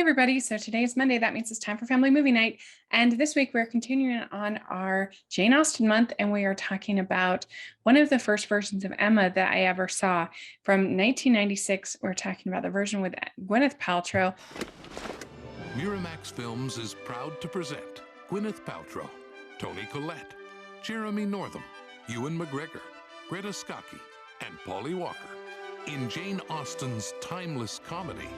everybody. So today is Monday. That means it's time for family movie night. And this week we're continuing on our Jane Austen month, and we are talking about one of the first versions of Emma that I ever saw from 1996. We're talking about the version with Gwyneth Paltrow. Miramax Films is proud to present Gwenyth Paltrow, Toni Collette, Jeremy Northam, Ewan McGregor, Greta Scacchi, and Polly Walker in Jane Austen's timeless comedy,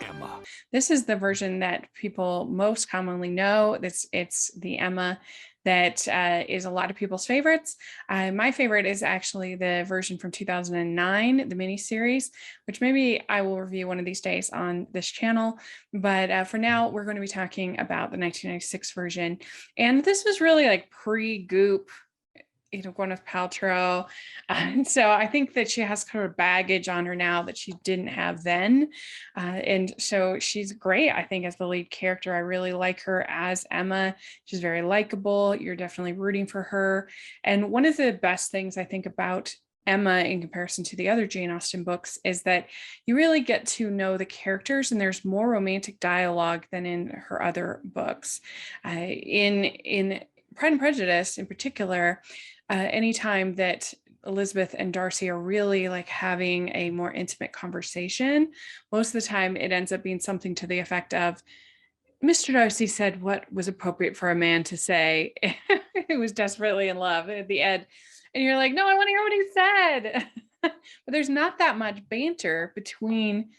Emma. This is the version that people most commonly know. It's the Emma that is a lot of people's favorites. My favorite is actually the version from 2009, the miniseries, which maybe I will review one of these days on this channel. But for now, we're going to be talking about the 1996 version. And this was really like pre-Goop, Gwyneth Paltrow. And so I think that she has kind of baggage on her now that she didn't have then. And so she's great, I think, as the lead character. I really like her as Emma. She's very likable. You're definitely rooting for her. And one of the best things I think about Emma in comparison to the other Jane Austen books is that you really get to know the characters, and there's more romantic dialogue than in her other books. In Pride and Prejudice in particular, anytime that Elizabeth and Darcy are really like having a more intimate conversation, most of the time it ends up being something to the effect of, Mr. Darcy said what was appropriate for a man to say who was desperately in love at the end. And you're like, no, I want to hear what he said. But there's not that much banter between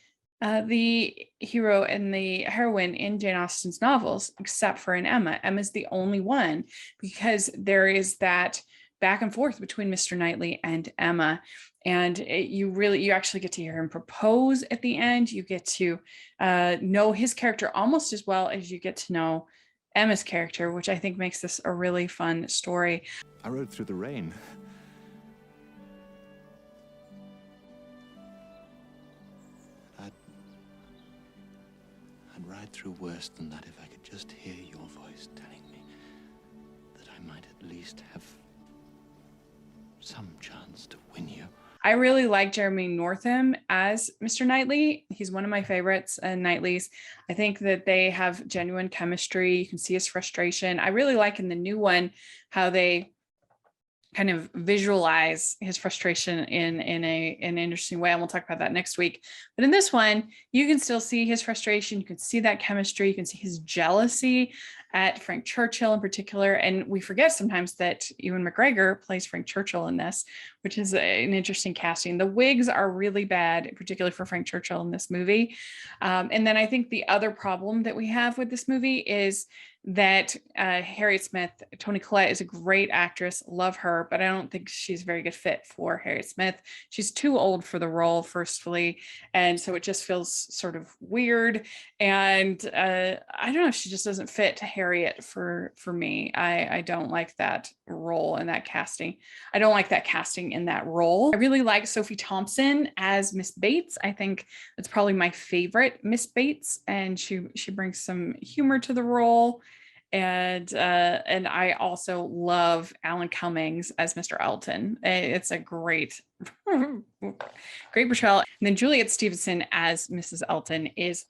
the hero and the heroine in Jane Austen's novels, except for in Emma. Emma's the only one, because there is that back and forth between Mr. Knightley and Emma. And you actually get to hear him propose at the end. You get to know his character almost as well as you get to know Emma's character, which I think makes this a really fun story. I rode through the rain. I'd ride through worse than that if I could just hear your voice telling me that I might at least have some chance to win you. I really like Jeremy Northam as Mr. Knightley. He's one of my favorites, Knightleys. I think that they have genuine chemistry. You can see his frustration. I really like in the new one how they kind of visualize his frustration in an interesting way. And we'll talk about that next week. But in this one, you can still see his frustration. You can see that chemistry. You can see his jealousy at Frank Churchill in particular. And we forget sometimes that Ewan McGregor plays Frank Churchill in this, which is an interesting casting. The wigs are really bad, particularly for Frank Churchill in this movie. And then I think the other problem that we have with this movie is that Harriet Smith, Toni Collette, is a great actress, love her, but I don't think she's a very good fit for Harriet Smith. She's too old for the role, firstly, and so it just feels sort of weird. And I don't know, she just doesn't fit Harriet for me. I don't like that role and that casting. I don't like that casting in that role. I really like Sophie Thompson as Miss Bates. I think it's probably my favorite Miss Bates, and she brings some humor to the role. And I also love Alan Cummings as Mr. Elton. It's a great portrayal. And then Juliet Stevenson as Mrs. Elton is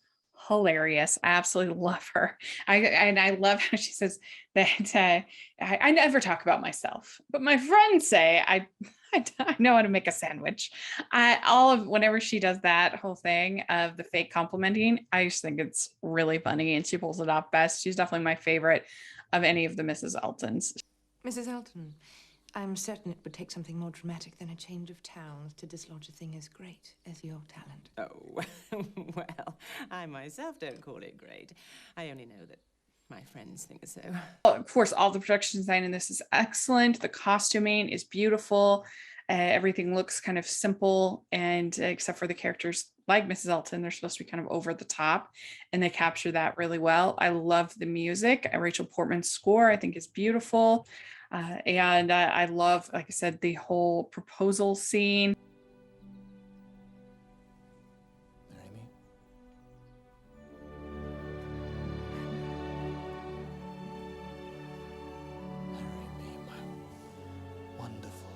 hilarious. I absolutely love her. I love how she says that I never talk about myself, but my friends say I know how to make a sandwich. Whenever she does that whole thing of the fake complimenting, I just think it's really funny, and she pulls it off best. She's definitely my favorite of any of the Mrs. Eltons. Mrs. Elton, I'm certain it would take something more dramatic than a change of towns to dislodge a thing as great as your talent. Oh, well, I myself don't call it great. I only know that my friends think so. Of course, all the production design in this is excellent. The costuming is beautiful. Everything looks kind of simple, and except for the characters like Mrs. Elton, they're supposed to be kind of over the top, and they capture that really well. I love the music. Rachel Portman's score, I think, is beautiful. And I love, like I said, the whole proposal scene. Marry me? Marry me, my wonderful,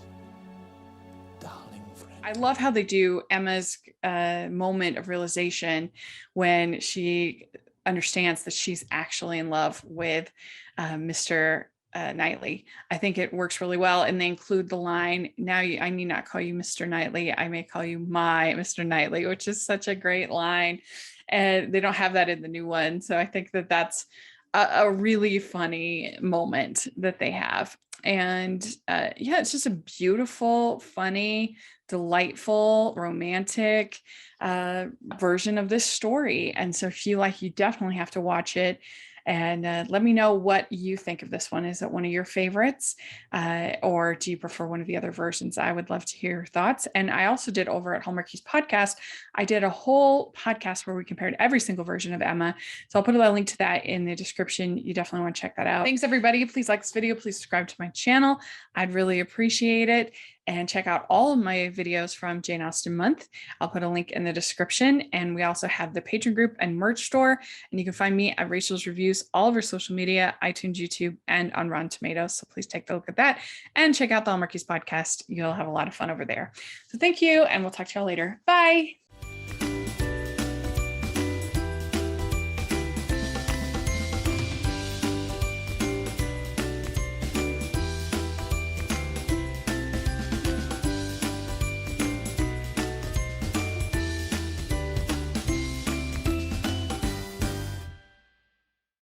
darling friend. I love how they do Emma's moment of realization when she understands that she's actually in love with Mr. Knightley. I think it works really well. And they include the line, now I need not call you Mr. Knightley. I may call you my Mr. Knightley, which is such a great line. And they don't have that in the new one. So I think that that's a really funny moment that they have. And yeah, it's just a beautiful, funny, delightful, romantic version of this story. And so if you like, you definitely have to watch it. And let me know what you think of this one. Is it one of your favorites? Or do you prefer one of the other versions? I would love to hear your thoughts. And I also did over at Hallmarkies Podcast, I did a whole podcast where we compared every single version of Emma. So I'll put a link to that in the description. You definitely want to check that out. Thanks, everybody. Please like this video. Please subscribe to my channel. I'd really appreciate it. And check out all of my videos from Jane Austen Month. I'll put a link in the description. And we also have the Patreon group and merch store. And you can find me at Rachel's Reviews, all over social media, iTunes, YouTube, and on Rotten Tomatoes. So please take a look at that and check out the Hallmarkies Podcast. You'll have a lot of fun over there. So thank you, and we'll talk to y'all later. Bye.